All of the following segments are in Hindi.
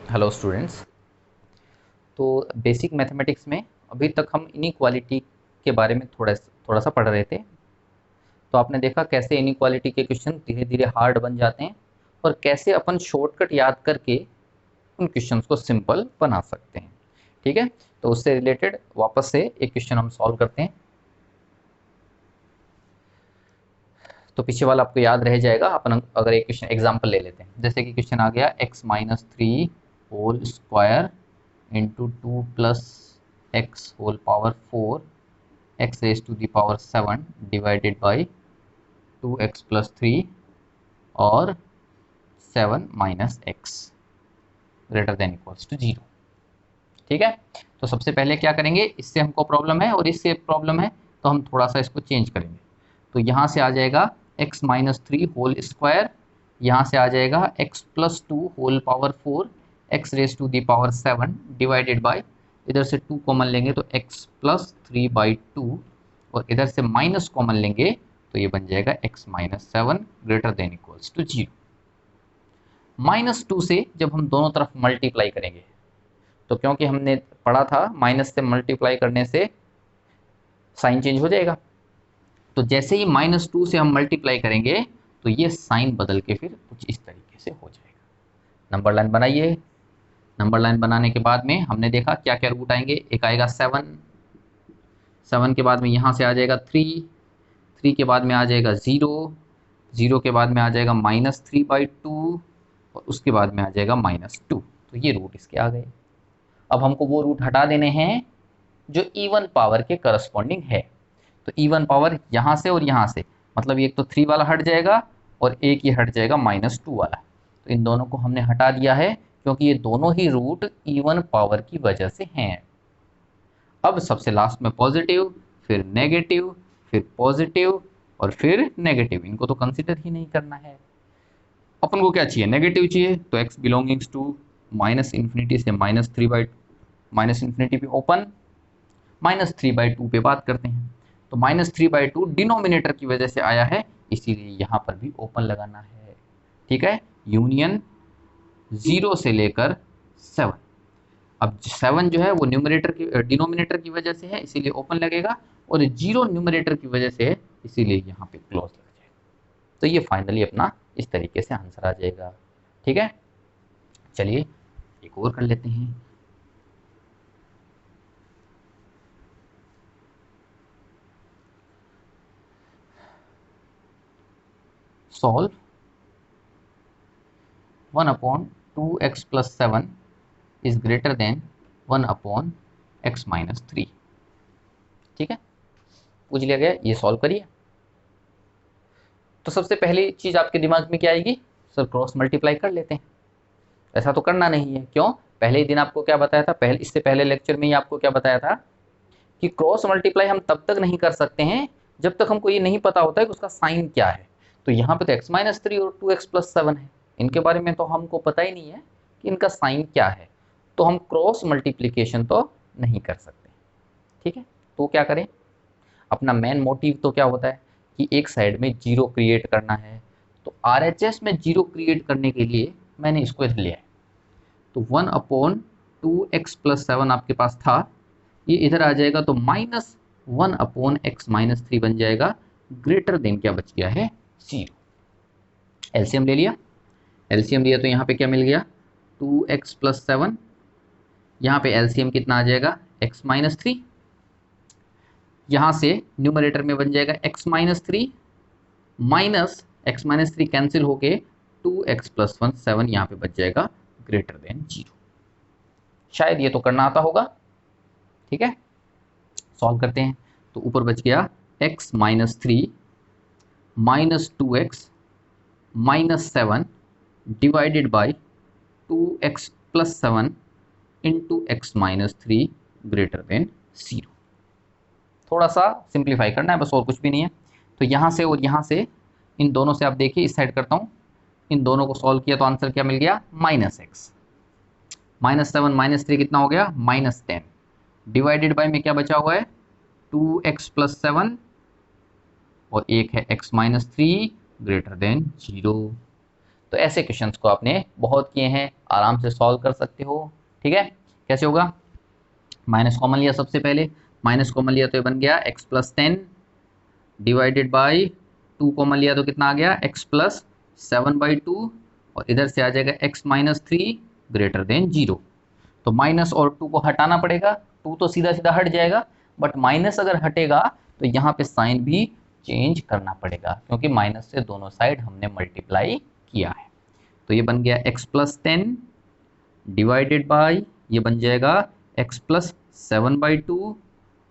Hello students. तो बेसिक मैथमेटिक्स में अभी तक हम इनइक्वालिटी के बारे में थोड़ा सा पढ़ रहे थे। तो आपने देखा कैसे इनइक्वालिटी के क्वेश्चन धीरे धीरे हार्ड बन जाते हैं और कैसे अपन शॉर्टकट याद करके उन क्वेश्चंस को सिंपल बना सकते हैं। ठीक है, तो उससे रिलेटेड वापस से एक क्वेश्चन हम सॉल्व करते हैं। तो पीछे वाला आपको याद रह जाएगा। अपन अगर एक क्वेश्चन एग्जाम्पल ले लेते हैं, जैसे कि क्वेश्चन आ गया x-3 whole square into 2 + x whole power 4 x raise to the power 7 divided by 2x + 3 और 7 - x greater than equals to 0। ठीक है, तो सबसे पहले क्या करेंगे, इससे हमको प्रॉब्लम है और इससे प्रॉब्लम है, तो हम थोड़ा सा इसको चेंज करेंगे। तो यहाँ से आ जाएगा x-3 होल स्क्वायर, यहाँ से आ जाएगा x + 2 whole power 4 x raise to the power 7 divided by, इधर से 2 कॉमन लेंगे तो x + 3/2 और इधर से माइनस कॉमन लेंगे तो ये बन जाएगा x-7 greater than equals to 0। -2 से जब हम दोनों तरफ मल्टीप्लाई करेंगे, तो क्योंकि हमने पढ़ा था माइनस से मल्टीप्लाई करने से साइन चेंज हो जाएगा, तो जैसे ही -2 से हम मल्टीप्लाई करेंगे तो ये साइन बदल के फिर कुछ इस तरीके से हो जाएगा। नंबर लाइन बनाइए। नंबर लाइन बनाने के बाद में हमने देखा क्या क्या रूट आएंगे। एक आएगा 7, 7 के बाद में यहाँ से आ जाएगा 3, 3 के बाद में आ जाएगा 0, 0 के बाद में आ जाएगा -3/2 और उसके बाद में आ जाएगा -2। तो ये रूट इसके आ गए। अब हमको वो रूट हटा देने हैं जो इवन पावर के करस्पॉन्डिंग है। तो इवन पावर यहाँ से और यहाँ से, मतलब एक तो 3 वाला हट जाएगा और एक ये हट जाएगा -2 वाला। तो इन दोनों को हमने हटा दिया है क्योंकि ये दोनों ही रूट इवन पावर की वजह से हैं। अब सबसे लास्ट में पॉजिटिव, फिर नेगेटिव, फिर पॉजिटिव और फिर नेगेटिव, इनको तो कंसिडर ही नहीं करना है। अपन को क्या चाहिए, नेगेटिव चाहिए, तो x बिलोंगिंग्स टू -∞ से -3/, पे ओपन, -3/2 पे बात करते हैं। तो -3/2 डिनोमिनेटर की वजह से आया है, इसीलिए यहाँ पर भी ओपन लगाना है। ठीक है, यूनियन 0 से लेकर 7। अब 7 जो है वो न्यूमरेटर की डिनोमिनेटर की वजह से है, इसीलिए ओपन लगेगा, और 0 न्यूमरेटर की वजह से है, इसीलिए यहाँ पे क्लोज लग जाएगा। तो ये फाइनली अपना इस तरीके से आंसर आ जाएगा। ठीक है, चलिए एक और कर लेते हैं। Solve 1/2x + 7 is greater then 1/x - 3। ठीक है, पूछ लिया गया, ये सॉल्व करिए। तो सबसे पहली चीज आपके दिमाग में क्या आएगी, सर क्रॉस मल्टीप्लाई कर लेते हैं। ऐसा तो करना नहीं है, क्यों, पहले ही दिन आपको क्या बताया था, इससे पहले लेक्चर में ही आपको क्या बताया था कि क्रॉस मल्टीप्लाई हम तब तक नहीं कर सकते हैं जब तक हमको ये नहीं पता होता है कि उसका साइन क्या है। तो यहाँ पे तो x-3 और 2x + 7 है, इनके बारे में तो हमको पता ही नहीं है कि इनका साइन क्या है, तो हम क्रॉस मल्टीप्लीकेशन तो नहीं कर सकते। ठीक है, तो क्या करें, अपना मेन मोटिव तो क्या होता है कि एक साइड में जीरो क्रिएट करना है। तो RHS में जीरो क्रिएट करने के लिए मैंने इसको इधर लिया है। तो 1/2x + 7 आपके पास था, ये इधर आ जाएगा तो -1/x - 3 बन जाएगा, ग्रेटर देन क्या बच गया है, 0। एलसीएम ले लिया, एलसीएम लिया तो यहाँ पे क्या मिल गया, 2x + 7, यहाँ पे एलसीएम कितना आ जाएगा, x - 3, यहाँ से न्यूमरेटर में बन जाएगा x - 3 माइनस x - 3 कैंसिल होके 2x + 1 7 यहाँ पे बच जाएगा ग्रेटर देन 0। शायद ये तो करना आता होगा। ठीक है, सॉल्व करते हैं। तो ऊपर बच गया x - 3 -2x - 7 divided bye 2x + 7 into x - 3 greater than 0। थोड़ा सा सिंप्लीफाई करना है बस, और कुछ भी नहीं है। तो यहाँ से और यहाँ से, इन दोनों से आप देखिए, इस साइड करता हूँ, इन दोनों को सॉल्व किया तो आंसर क्या मिल गया, -x -7 -3 कितना हो गया, -10 डिवाइडेड बाय में क्या बचा हुआ है, 2x + 7 और एक है x - 3 ग्रेटर देन 0। तो ऐसे क्वेश्चंस को आपने बहुत किए हैं, आराम से सॉल्व कर सकते हो। ठीक है, कैसे होगा? माइनस कॉमन लिया सबसे पहले, माइनस कॉमन लिया तो ये बन गया x plus 10 divided by 2 common लिया तो कितना आ गया एक्स प्लस 7/2 और इधर से आ जाएगा एक्स माइनस 3 ग्रेटर देन 0। तो माइनस और 2 को हटाना पड़ेगा, 2 तो सीधा सीधा हट जाएगा, बट माइनस अगर हटेगा तो यहाँ पे साइन भी चेंज करना पड़ेगा क्योंकि माइनस से दोनों साइड हमने मल्टीप्लाई किया है। तो ये बन गया एक्स प्लस 10 डिवाइडेड बाई, ये बन जाएगा एक्स प्लस 7/2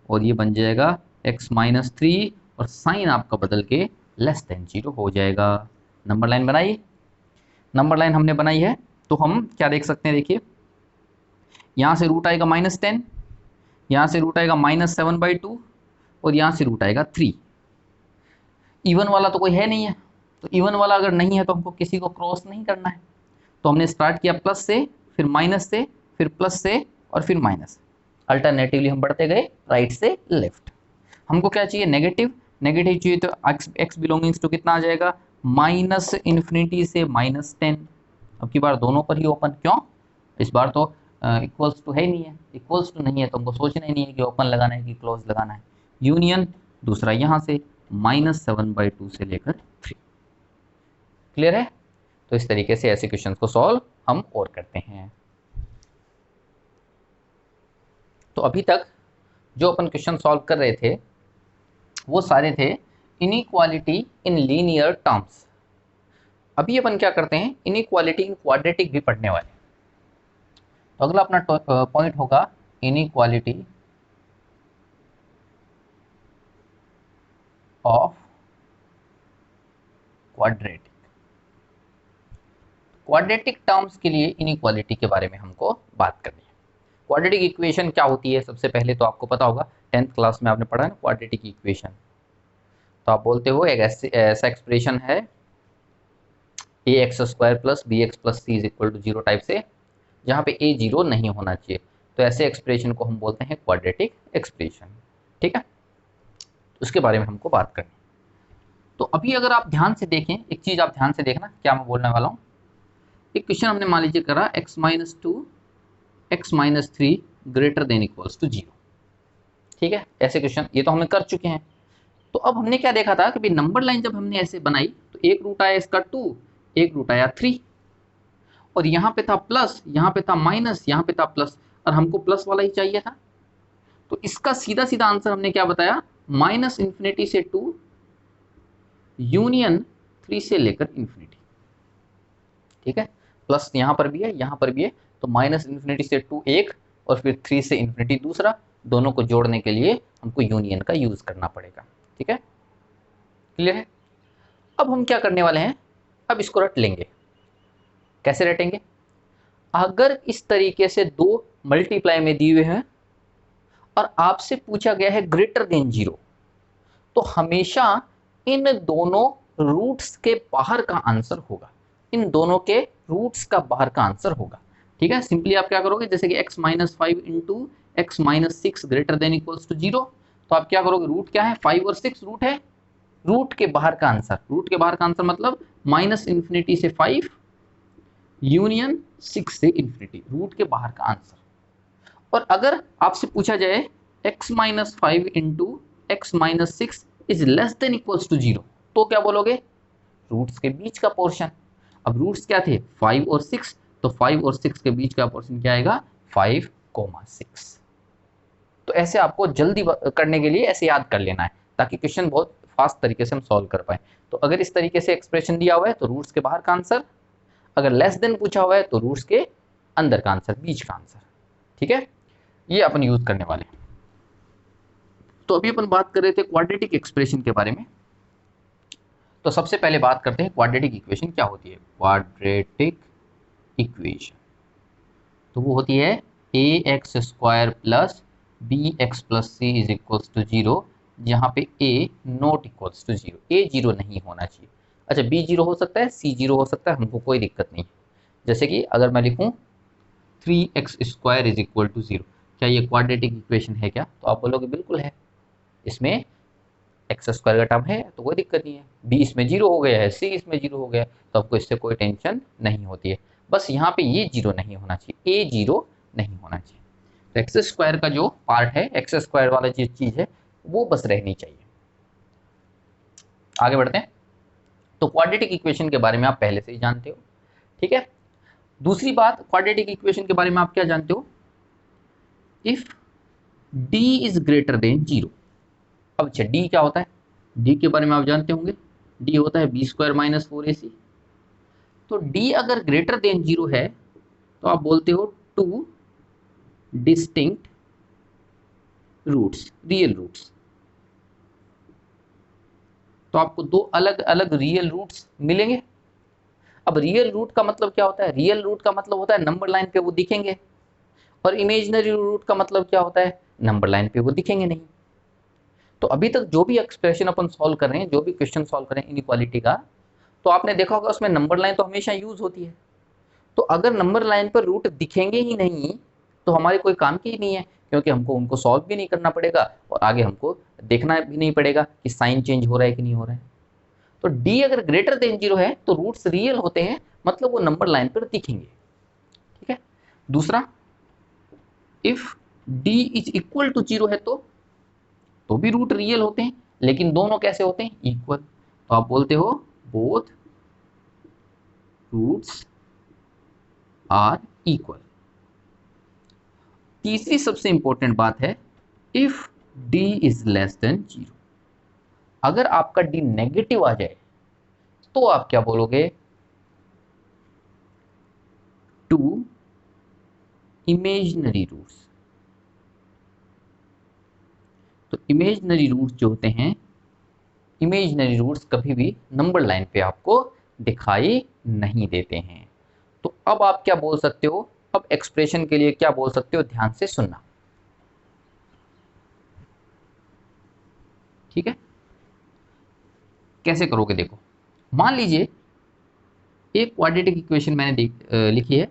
और ये बन जाएगा एक्स माइनस 3 और साइन आपका बदल के लेस देन 0 हो जाएगा। नंबर लाइन बनाई, नंबर लाइन हमने बनाई है तो हम क्या देख सकते हैं, देखिए यहाँ से रूट आएगा -10, यहाँ से रूट आएगा -7/2 और यहाँ से रूट आएगा 3। इवन वाला तो कोई है नहीं है, तो इवन वाला अगर नहीं है तो हमको किसी को क्रॉस नहीं करना है। तो हमने स्टार्ट किया प्लस से, फिर माइनस से, फिर प्लस से और फिर माइनस। अल्टरनेटिवली हम बढ़ते गए राइट से लेफ्ट। हमको क्या चाहिए? नेगेटिव। नेगेटिव चाहिए तो एक्स बिलोंगिंग्स टू कितना आ जाएगा? -∞ से -10। अब की बार दोनों पर ही ओपन, क्यों? इस बार तो इक्वल्स टू है ही नहीं है, इक्वल्स टू नहीं है तो हमको सोचना ही नहीं है कि ओपन लगाना है कि क्लोज लगाना है। यूनियन दूसरा यहाँ से -7/2 से लेकर 3। क्लियर है? तो इस तरीके से ऐसे क्वेश्चन को सॉल्व हम और करते हैं। तो अभी तक जो अपन क्वेश्चन सॉल्व कर रहे थे वो सारे थे इनइक्वालिटी इन लीनियर टर्म्स। अभी अपन क्या करते हैं, इनइक्वालिटी इन क्वाड्रेटिक भी पढ़ने वाले। तो अगला अपना पॉइंट होगा inequality of quadratic. Quadratic terms के लिए इनइक्वालिटी के बारे में हमको बात करनी है। क्वाड्रेटिक इक्वेशन क्या होती है? सबसे पहले तो आपको पता होगा, 10th क्लास में आपने पढ़ा है ना क्वाड्रेटिक इक्वेशन। तो आप बोलते हो एक ऐसा एक्सप्रेशन है ax² + bx + c = 0 टाइप से, जहाँ पे a 0 नहीं होना चाहिए। तो ऐसे एक्सप्रेशन को हम बोलते हैं क्वाड्रेटिक एक्सप्रेशन। ठीक है, उसके बारे में हमको बात करनी। तो अभी अगर आप ध्यान से देखें, एक चीज़ आप ध्यान से देखना क्या मैं बोलने वाला हूँ। एक क्वेश्चन हमने मान लीजिए करा x - 2 x - 3 greater than equals to 0। ठीक है, ऐसे क्वेश्चन ये तो हमें कर चुके हैं। तो अब हमने क्या देखा था कि भाई नंबर लाइन जब हमने ऐसे बनाई तो एक रूट आया इसका 2, एक रूट आया 3 और यहाँ पे था प्लस, यहाँ पे था माइनस, यहाँ पे था प्लस और हमको प्लस वाला ही चाहिए था। तो इसका सीधा सीधा आंसर हमने क्या बताया? -∞ से 2 यूनियन 3 से लेकर इन्फिनिटी। ठीक है, प्लस यहाँ पर भी है, यहाँ पर भी है, तो -∞ से 2 एक और फिर 3 से इन्फिनिटी दूसरा, दोनों को जोड़ने के लिए हमको यूनियन का यूज करना पड़ेगा। ठीक है, क्लियर है? अब हम क्या करने वाले हैं, अब इसको रट लेंगे। कैसे रटेंगे? अगर इस तरीके से दो मल्टीप्लाई में दिए हुए हैं और आपसे पूछा गया है ग्रेटर देन 0, तो हमेशा इन दोनों रूट्स के बाहर का आंसर होगा, इन दोनों के रूट्स का बाहर का आंसर होगा। ठीक है, सिंपली आप क्या करोगे, जैसे कि x - 5 into x - 6 greater than equals to 0, तो आप क्या करोगे, रूट क्या है? 5 और 6 रूट है, रूट के बाहर का आंसर, रूट के बाहर का आंसर मतलब -∞ से 5 यूनियन 6 से इन्फिनिटी, रूट के बाहर का आंसर। और अगर आपसे पूछा जाए x - 5 into x - 6 is less than equals to 0, तो क्या बोलोगे? रूट्स के बीच का पोर्शन। अब रूट्स क्या थे? 5 और 6, तो 5 और 6 के बीच का पोर्शन क्या आएगा? 5,6। तो ऐसे आपको जल्दी करने के लिए ऐसे याद कर लेना है ताकि क्वेश्चन बहुत फास्ट तरीके से हम सॉल्व कर पाए। तो अगर इस तरीके से एक्सप्रेशन दिया हुआ है तो रूट्स के बाहर का आंसर, अगर लेस देन पूछा हुआ है तो रूट्स के अंदर का आंसर, बीच का आंसर। ठीक है, ये अपन यूज करने वाले हैं। तो अभी अपन बात कर रहे थे क्वाड्रेटिक एक्सप्रेशन के बारे में। तो सबसे पहले बात करते हैं क्वाड्रेटिक इक्वेशन क्या होती है। क्वाड्रेटिक इक्वेशन तो वो होती है ax² + bx + c = 0, जहाँ पे a not equals to 0, a 0 नहीं होना चाहिए। अच्छा, b 0 हो सकता है, c 0 हो सकता है, हमको कोई दिक्कत नहीं। जैसे कि अगर मैं लिखूं 3x² = 0, क्या ये क्वाड्रेटिक इक्वेशन है क्या? तो आप बोलोगे बिल्कुल है। इसमें एक्स स्क्वायर का टर्म है तो कोई दिक्कत नहीं है, बी इसमें जीरो हो गया है, सी इसमें जीरो हो गया है, तो आपको इससे कोई टेंशन नहीं होती है। बस यहाँ पे ये जीरो नहीं होना चाहिए, ए जीरो नहीं होना चाहिए। तो एक्स स्क्वायर का जो पार्ट है, एक्स स्क्वायर वाला जो चीज है वो बस रहनी चाहिए। आगे बढ़ते हैं। तो क्वाड्रेटिक इक्वेशन के बारे में आप पहले से ही जानते हो, ठीक है। दूसरी बात, क्वाड्रेटिक इक्वेशन के बारे में आप क्या जानते हो, if d is greater than zero. अब अच्छा d क्या होता है, d के बारे में आप जानते होंगे, d होता है बी स्क्वायर माइनस 4ac। तो d अगर ग्रेटर देन जीरो है तो आप बोलते हो two distinct roots, real roots. तो आपको दो अलग अलग रियल रूट्स मिलेंगे। अब रियल रूट का मतलब क्या होता है, रियल रूट का मतलब होता है नंबर लाइन पे वो दिखेंगे, और इमेजिनरी रूट का मतलब क्या होता है, नंबर लाइन पे वो दिखेंगे नहीं। तो अभी तक जो भी एक्सप्रेशन अपन सॉल्व कर रहे हैं, जो भी क्वेश्चन सॉल्व कर रहे हैं इनइक्वालिटी का, तो आपने देखा होगा उसमें नंबर लाइन तो हमेशा यूज होती है। तो अगर नंबर लाइन पर रूट दिखेंगे ही नहीं तो हमारे कोई काम की ही नहीं है, क्योंकि हमको उनको सॉल्व भी नहीं करना पड़ेगा और आगे हमको देखना भी नहीं पड़ेगा कि साइन चेंज हो रहा है कि नहीं हो रहा है। तो d अगर ग्रेटर देन जीरो है तो रूट्स रियल होते हैं, मतलब वो नंबर लाइन पर दिखेंगे, ठीक है। दूसरा, if d is equal to zero है तो भी रूट रियल होते हैं, लेकिन दोनों कैसे होते हैं, इक्वल। तो आप बोलते हो बोथ रूट्स आर इक्वल। तीसरी सबसे इंपॉर्टेंट बात है, if d is less than zero. अगर आपका d नेगेटिव आ जाए तो आप क्या बोलोगे, टू इमेजिनरी रूट्स। तो इमेजिनरी रूट्स जो होते हैं, इमेजिनरी रूट्स कभी भी नंबर लाइन पे आपको दिखाई नहीं देते हैं। तो अब आप क्या बोल सकते हो, अब एक्सप्रेशन के लिए क्या बोल सकते हो, ध्यान से सुनना, ठीक है। कैसे करोगे देखो, मान लीजिए एक क्वाड्रेटिक इक्वेशन मैंने लिखी है,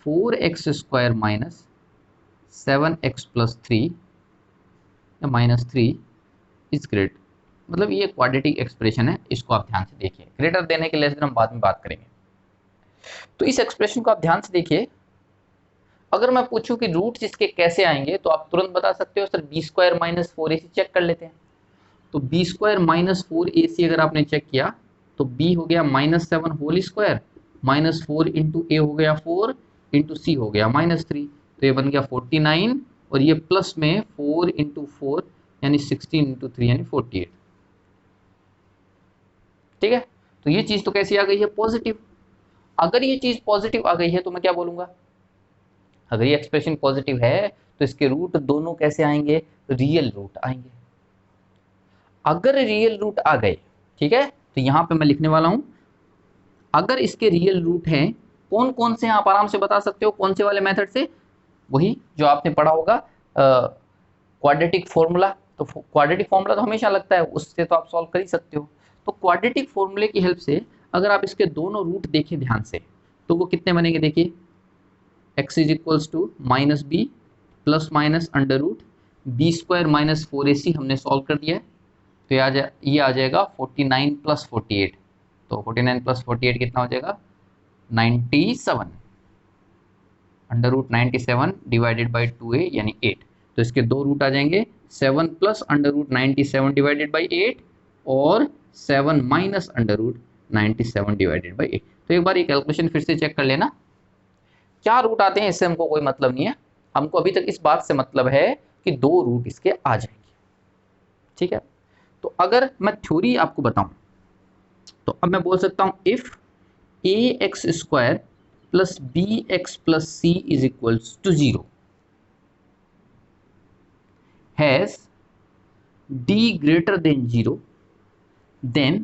4x square minus 7x plus 3 या माइनस 3 इज ग्रेट, मतलब ये क्वाड्रेटिक एक्सप्रेशन है, इसको आप ध्यान से देखिए। ग्रेटर देने के लेस देन हम बाद में बात करेंगे। तो इस एक्सप्रेशन को आप ध्यान से देखिए। अगर मैं पूछूं कि रूट्स इसके कैसे आएंगे तो आप तुरंत बता सकते हो, सर b square minus 4ac check कर लेते हैं। तो बी स्क्वायर माइनस 4ac अगर आपने चेक किया तो b हो गया -7 होल स्क्वायर, -4 इंटू ए हो गया 4 इंटू सी हो गया -3, तो ये बन गया 49, और ये प्लस में 4 इंटू 4 यानी 16 इंटू 3 यानी 48, ठीक है। तो ये चीज तो कैसी आ गई है, पॉजिटिव। अगर ये चीज पॉजिटिव आ गई है तो मैं क्या बोलूंगा, अगर ये एक्सप्रेशन पॉजिटिव है तो इसके रूट दोनों कैसे आएंगे, रियल रूट आएंगे। अगर रियल रूट आ गए, ठीक है, तो यहां पे मैं लिखने वाला हूं, अगर इसके रियल रूट हैं, कौन कौन से, आप आराम से बता सकते हो कौन से वाले मेथड से, वही जो आपने पढ़ा होगा क्वाड्रेटिक फॉर्मूला। तो क्वाड्रेटिक फॉर्मूला तो हमेशा लगता है, उससे तो आप सॉल्व कर ही सकते हो। तो क्वाड्रेटिक फॉर्मूले की हेल्प से अगर आप इसके दोनों रूट देखें ध्यान से तो वो कितने बनेंगे, देखिए x is equals to minus b plus minus under root b square minus 4ac हमने सॉल्व कर दिया है। तो ये आ जाएगा 49 प्लस 48, तो 49 प्लस 48 कितना हो जाएगा, 97, under root 97 divided by 2a यानी 8। तो इसके दो रूट आ जाएंगे, 7 plus under root 97 divided by 8 और 7 minus under root 97 divided by 8। तो एक बार ये कैलकुलेशन फिर से चेक कर लेना, क्या रूट आते हैं इससे हमको कोई मतलब नहीं है, हमको अभी तक इस बात से मतलब है कि दो रूट इसके आ जाएंगे, ठीक है। तो अगर मैं थ्योरी आपको बताऊं तो अब मैं बोल सकता हूं, if a x square plus b x plus c is equals to 0 has d greater than 0, then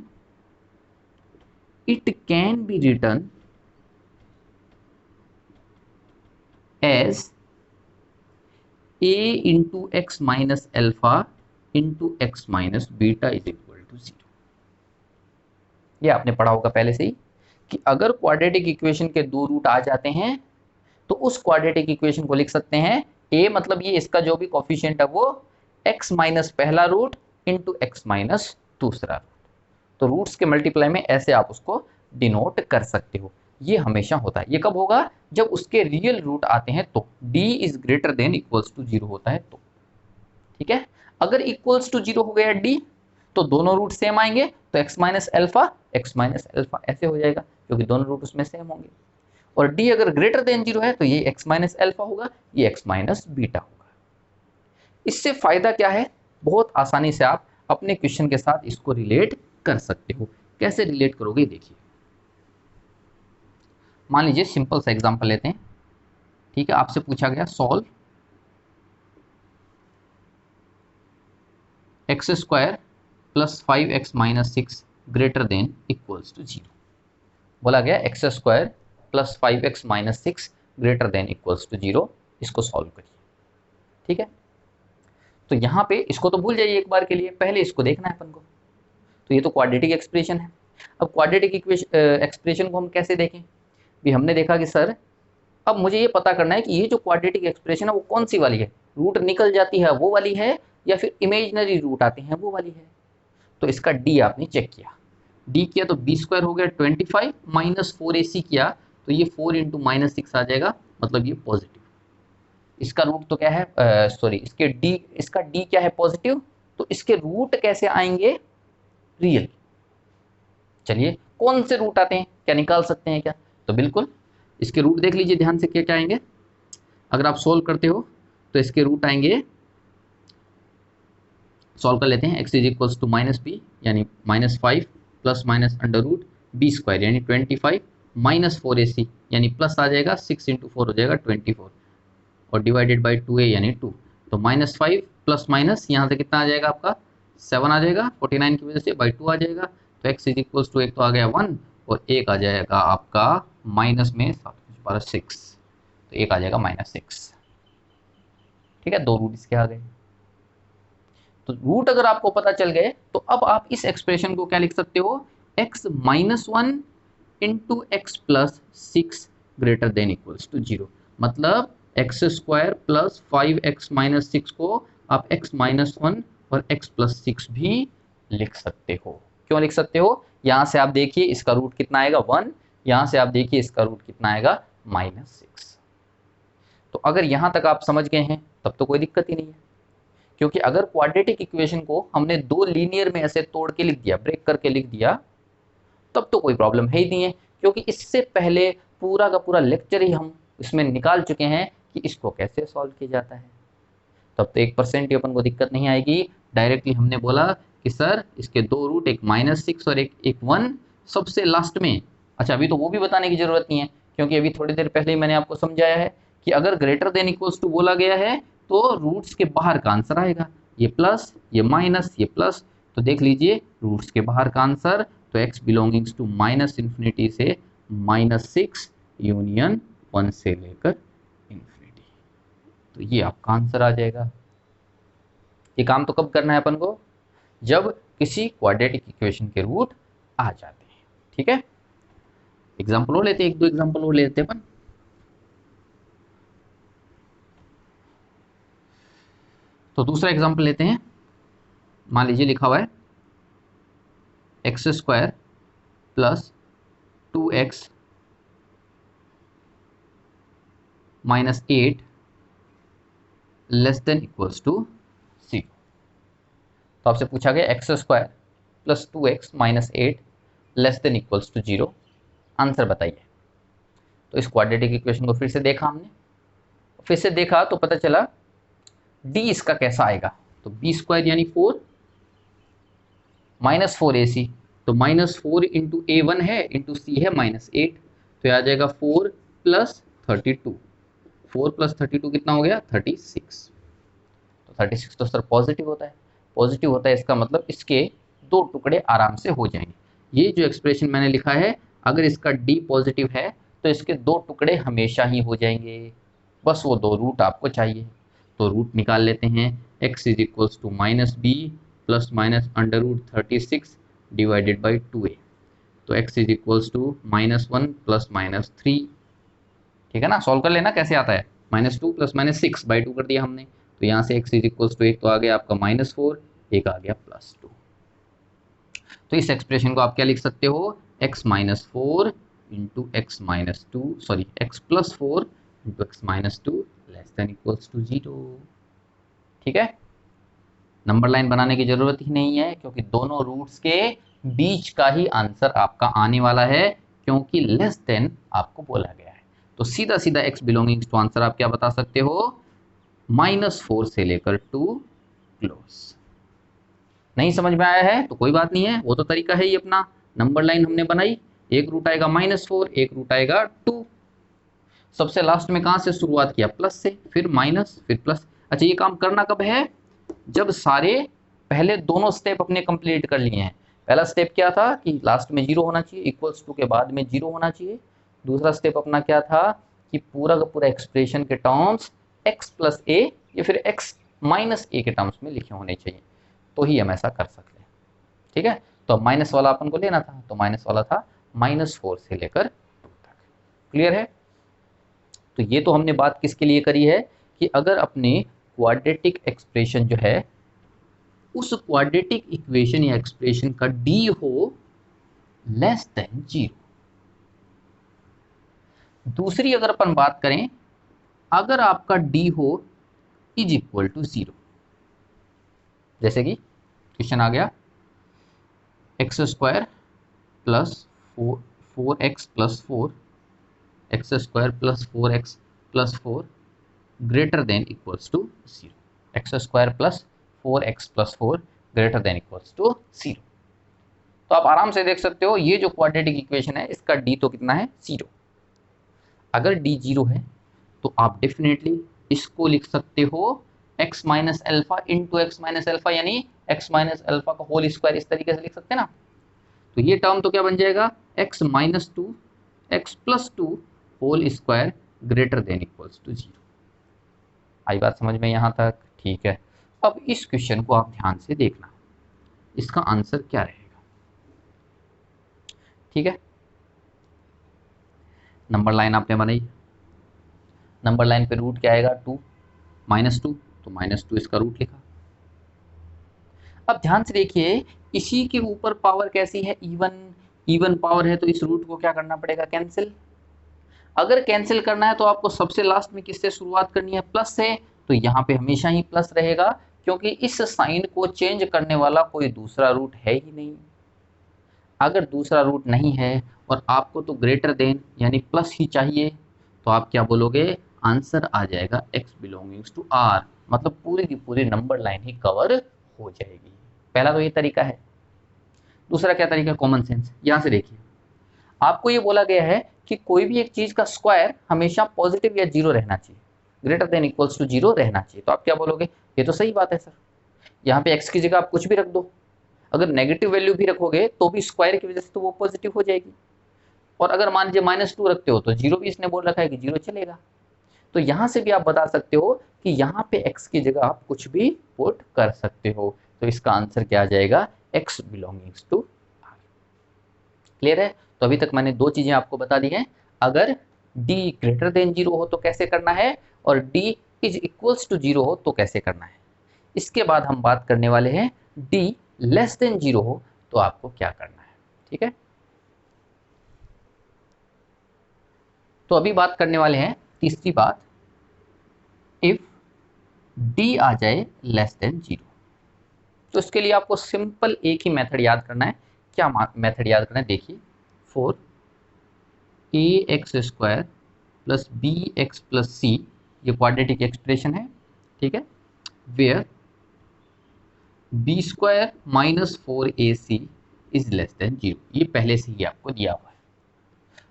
it can be written as a into x minus alpha into x minus beta is equal to 0। ये आपने पढ़ा होगा पहले से ही कि अगर क्वाड्रेटिक इक्वेशन के दो रूट आ जाते हैं तो उस क्वाड्रेटिक इक्वेशन को लिख सकते हैं a, मतलब ये इसका जो भी कोफिशिएंट है वो x माइनस पहला रूट इंटू एक्स माइनस दूसरा रूट। तो रूट्स के मल्टीप्लाई में ऐसे आप उसको डिनोट कर सकते हो। ये हमेशा होता है। ये कब होगा? जब उसके रियल रूट आते हैं तो d is greater than equals to 0 होता है तो। ठीक है, अगर इक्वल्स टू 0 हो गया d तो दोनों रूट सेम आएंगे, तो x माइनस अल्फा ऐसे हो जाएगा क्योंकि दोनों रूट उसमें सेम होंगे। और d अगर ग्रेटर देन 0 है तो ये x माइनस अल्फा होगा, ये x माइनस बीटा होगा। इससे फायदा क्या है? बहुत आसानी से आप अपने क्वेश्चन के साथ इसको रिलेट कर सकते हो। कैसे रिलेट करोगे देखिए, मान लीजिए सिंपल सा एग्जांपल लेते हैं। ठीक है, आपसे पूछा गया solve x square plus 5x minus 6 greater than equals to 0। बोला गया x square plus 5x minus 6 greater than equals to 0, इसको सॉल्व करिए। ठीक है, तो यहाँ पे इसको तो भूल जाइए एक बार के लिए, पहले इसको देखना है अपन को। तो ये तो क्वाड्रेटिक एक्सप्रेशन है। अब क्वाड्रेटिक एक्सप्रेशन को हम कैसे देखें? भी हमने देखा कि सर अब मुझे ये पता करना है कि ये जो क्वाड्रेटिक एक्सप्रेशन है वो कौन सी वाली है, रूट निकल जाती है वो वाली है या फिर इमेजिनरी रूट आते हैं वो वाली है। तो इसका डी आपने चेक किया, डी किया तो बी स्क्वायर हो गया 25 माइनस 4ac किया तो ये 4 इंटू माइनस 6 आ जाएगा, मतलब ये पॉजिटिव। इसका रूट तो क्या है, सॉरी इसका डी क्या है? पॉजिटिव। तो इसके रूट कैसे आएंगे? रियल। चलिए कौन से रूट आते हैं, क्या निकाल सकते हैं क्या? तो बिल्कुल इसके रूट देख लीजिए ध्यान से, क्या क्या आएंगे। अगर आप सोल्व करते हो तो इसके रूट आएंगे, सॉल्व कर लेते हैं। X is equals to minus b यानी minus 5 plus minus under root b square यानी 25 माइनस 4ac यानी प्लस आ जाएगा 6 इंटू 4 हो जाएगा 24 और डिवाइडेड बाई 2a यानी 2। तो माइनस 5 प्लस माइनस यहाँ से कितना आ जाएगा आपका 7 आ जाएगा, 49 की वजह से बाई 2 आ जाएगा। तो एक्स इज इक्वल्स टू एक तो आ गया 1 और एक आ जाएगा आपका माइनस में 7 12 6, तो एक आ जाएगा माइनस 6। ठीक है, दो रूट इसके आ गए। तो रूट अगर आपको पता चल गए तो अब आप इस एक्सप्रेशन को क्या लिख सकते हो? x minus 1 into x plus 6 greater than equals to 0। मतलब x square plus 5x minus 6 को आप x माइनस 1 और x प्लस 6 भी लिख सकते हो। क्यों लिख सकते हो? यहाँ से आप देखिए इसका रूट कितना आएगा 1, यहाँ से आप देखिए इसका रूट कितना आएगा माइनस 6। तो अगर यहाँ तक आप समझ गए हैं तब तो कोई दिक्कत ही नहीं है, क्योंकि अगर क्वाड्रेटिक इक्वेशन को हमने दो लीनियर में ऐसे तोड़ के लिख दिया, ब्रेक करके लिख दिया, तब तो कोई प्रॉब्लम है ही नहीं है, क्योंकि इससे पहले पूरा का पूरा लेक्चर ही हम इसमें निकाल चुके हैं कि इसको कैसे सॉल्व किया जाता है। तब तो 1% ही अपन को दिक्कत नहीं आएगी। डायरेक्टली हमने बोला कि सर इसके दो रूट, एक माइनस 6 और एक 1 सबसे लास्ट में। अच्छा, अभी तो वो भी बताने की जरूरत नहीं है, क्योंकि अभी थोड़ी देर पहले ही मैंने आपको समझाया है कि अगर ग्रेटर देन इक्वल्स टू बोला गया है तो रूट्स के बाहर का आंसर आएगा, ये प्लस ये माइनस ये प्लस। तो देख लीजिए रूट्स के बाहर का आंसर, तो x belongings to minus infinity से माइनस 6 यूनियन 1 से लेकर इन्फिनिटी, तो ये आपका आंसर आ जाएगा। ये काम तो कब करना है अपन को? जब किसी क्वाड्रेटिक इक्वेशन के रूट आ जाते हैं। ठीक है, एग्जाम्पल और लेते हैं, एक दो एग्जाम्पल और लेते हैं अपन। तो दूसरा एग्जाम्पल लेते हैं। मान लीजिए लिखा हुआ है x square plus 2x minus 8 less than equals to 0। तो आपसे पूछा गया x square plus 2x minus 8 less than equals to 0, answer बताइए। तो इस क्वाड्रेटिक इक्वेशन को फिर से देखा हमने, फिर से देखा तो पता चला डी इसका कैसा आएगा। तो बी स्क्वायर यानी 4 माइनस 4ac, तो माइनस 4 इंटू a1 है इंटू c है माइनस 8, तो यह आ जाएगा 4 प्लस 32। 4 प्लस 32 कितना हो गया 36। तो 36 तो सर पॉजिटिव होता है, पॉजिटिव होता है इसका मतलब इसके दो टुकड़े आराम से हो जाएंगे। ये जो एक्सप्रेशन मैंने लिखा है, अगर इसका डी पॉजिटिव है तो इसके दो टुकड़े हमेशा ही हो जाएंगे, बस वो दो रूट आपको चाहिए। तो रूट निकाल लेते हैं, x is equals to minus b plus minus under root 36 divided by 2a। तो x is equals to minus 1 plus minus 3। ठीक है ना, सॉल्व कर लेना कैसे आता है। माइनस 2 प्लस माइनस 6 बाई 2 कर दिया हमने, तो यहाँ से x इज इक्वल्स टू एक तो आ गया आपका माइनस 4 एक आ गया +2। तो इस एक्सप्रेशन को आप क्या लिख सकते हो, x minus 4 into x minus 2, sorry x plus 4 into x minus 2 less than equals to 0। ठीक है, नंबर लाइन बनाने की जरूरत ही नहीं है क्योंकि दोनों रूट्स के बीच का ही आंसर आपका आने वाला है, क्योंकि लेस देन आपको बोला गया है। तो सीधा सीधा x बिलोंगिंग्स टू आंसर आप क्या बता सकते हो, -4 से लेकर 2 क्लोज। नहीं समझ में आया है तो कोई बात नहीं है, वो तो तरीका है ही अपना। नंबर लाइन हमने बनाई, एक रूट आएगा -4, एक रूट आएगा 2। सबसे लास्ट में कहां से शुरुआत किया, प्लस से, फिर माइनस, फिर प्लस। अच्छा, ये काम करना कब है, जब सारे पहले दोनों स्टेप अपने कंप्लीट कर लिए हैं। पहला स्टेप क्या था कि लास्ट में 0 होना चाहिए, इक्वल्स टू के बाद में 0 होना चाहिए। दूसरा स्टेप अपना क्या था कि पूरा का पूरा एक्सप्रेशन के टर्म्स x प्लस ए या फिर x माइनस ए के टर्म्स में लिखे होने चाहिए, तो ही हम ऐसा कर सकते हैं। ठीक है, तो माइनस वाला अपन को लेना था, तो माइनस वाला था -4 से लेकर 2 तक। क्लियर है, तो ये तो हमने बात किसके लिए करी है कि अगर अपने क्वाड्रेटिक एक्सप्रेशन जो है उस क्वाड्रेटिक इक्वेशन या एक्सप्रेशन का डी हो लेस देन 0। दूसरी अगर अपन बात करें, अगर आपका डी हो इज इक्वल टू 0, जैसे कि क्वेश्चन आ गया x² plus 4x plus 4, x² plus 4x plus 4 greater than equals to 0, x² plus 4x plus 4 greater than equals to 0। तो आप आराम से देख सकते हो ये जो क्वाड्रेटिक इक्वेशन है इसका डी तो कितना है, 0। अगर डी 0 है तो आप डेफिनेटली इसको लिख सकते हो x minus alpha into x minus alpha, यानी x माइनस एल्फा का होल स्क्वायर, इस तरीके से लिख सकते हैं ना। तो ये टर्म तो क्या बन जाएगा, x minus 2 x plus 2 whole square greater than equals to 0। आई बात समझ में यहाँ तक, ठीक है। अब इस क्वेश्चन को आप ध्यान से देखना, इसका आंसर क्या रहेगा। ठीक है, नंबर लाइन आपने बनाई, नंबर लाइन पे रूट क्या आएगा, 2 -2, तो -2 इसका रूट लिखा। अब ध्यान से देखिए, इसी के ऊपर पावर कैसी है, इवन पावर है, तो इस रूट को क्या करना पड़ेगा, कैंसिल। अगर कैंसिल करना है तो आपको सबसे लास्ट में किससे शुरुआत करनी है, प्लस से, तो यहाँ पे हमेशा ही प्लस रहेगा क्योंकि इस साइन को चेंज करने वाला कोई दूसरा रूट है ही नहीं। अगर दूसरा रूट नहीं है और आपको तो ग्रेटर देन यानी प्लस ही चाहिए, तो आप क्या बोलोगे, आंसर आ जाएगा x बिलोंगिंग्स टू r, मतलब पूरी की पूरी नंबर लाइन ही कवर हो जाएगी। पहला तो ये तरीका है। दूसरा क्या तरीका, कॉमन सेंस। यहाँ से देखिए, आपको ये बोला गया है कि कोई भी एक चीज का स्क्वायर हमेशा पॉजिटिव या 0 रहना चाहिए, ग्रेटर देन इक्वल्स टू 0 रहना चाहिए। तो आप क्या बोलोगे, ये तो सही बात है सर, यहाँ पे x की जगह आप कुछ भी रख दो, अगर नेगेटिव वैल्यू भी रखोगे तो भी स्क्वायर की वजह से तो वो पॉजिटिव हो जाएगी। और अगर मान लीजिए -2 रखते हो तो 0 भी इसने बोल रखा है कि 0 चलेगा। तो यहाँ से भी आप बता सकते हो कि यहाँ पे x की जगह आप कुछ भी पुट कर सकते हो। तो इसका आंसर क्या आ जाएगा, x belongings to r। Clear है, तो अभी तक मैंने 2 चीजें आपको बता दी हैं। अगर d ग्रेटर देन 0 हो तो कैसे करना है, और d इज इक्वल्स टू 0 हो तो कैसे करना है। इसके बाद हम बात करने वाले हैं d लेस देन 0 हो तो आपको क्या करना है। ठीक है, तो अभी बात करने वाले हैं तीसरी बात, इफ d आ जाए लेस देन 0। तो इसके लिए आपको सिंपल एक ही मेथड याद करना है। क्या मेथड याद करना है, देखिए, 4ax² plus bx plus c, ये क्वाड्रेटिक एक्सप्रेशन है। ठीक है, where b² minus 4ac is less than 0, ये पहले से ही आपको दिया हुआ है।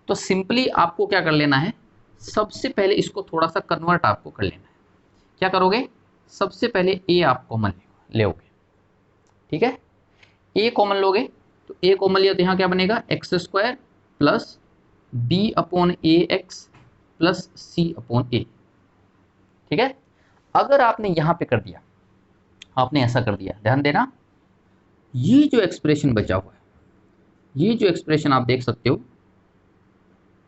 तो सिंपली आपको क्या कर लेना है, सबसे पहले इसको थोड़ा सा कन्वर्ट आपको कर लेना है। क्या करोगे, सबसे पहले a आप कॉमन लोगे। ठीक है, a कॉमन लोगे तो a कॉमन लिया तो यहाँ क्या बनेगा, x² plus b upon A x plus c upon a। ठीक है, अगर आपने यहाँ पे कर दिया, आपने ऐसा कर दिया, ध्यान देना, ये जो एक्सप्रेशन बचा हुआ है, ये जो एक्सप्रेशन आप देख सकते हो,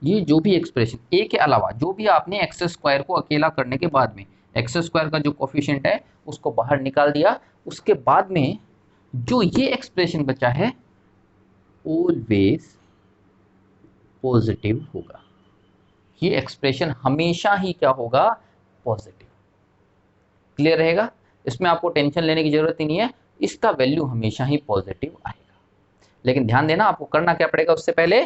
ये जो भी एक्सप्रेशन a के अलावा जो भी आपने x² को अकेला करने के बाद में x² का जो कोफिशिएंट है उसको बाहर निकाल दिया, उसके बाद में जो ये एक्सप्रेशन बचा है ऑलवेज पॉजिटिव होगा। ये एक्सप्रेशन हमेशा ही क्या होगा, पॉजिटिव। क्लियर रहेगा, इसमें आपको टेंशन लेने की जरूरत ही नहीं है, इसका वैल्यू हमेशा ही पॉजिटिव आएगा। लेकिन ध्यान देना, आपको करना क्या पड़ेगा, उससे पहले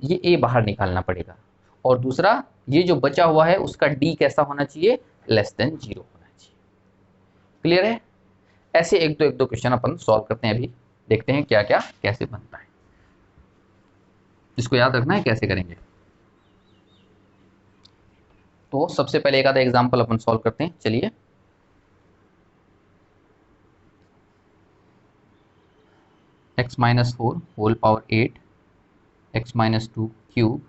ये ए बाहर निकालना पड़ेगा, और दूसरा ये जो बचा हुआ है उसका डी कैसा होना चाहिए, लेस देन 0 होना चाहिए। क्लियर है, ऐसे एक दो क्वेश्चन अपन सॉल्व करते हैं, अभी देखते हैं क्या क्या कैसे बनता है, इसको याद रखना है कैसे करेंगे। तो सबसे पहले एक आधा एग्जांपल अपन सॉल्व करते हैं, चलिए। x minus 4 whole power 8, x minus 2 cube,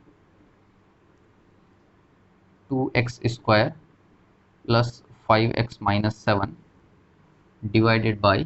2x square plus 5x minus 7 divided by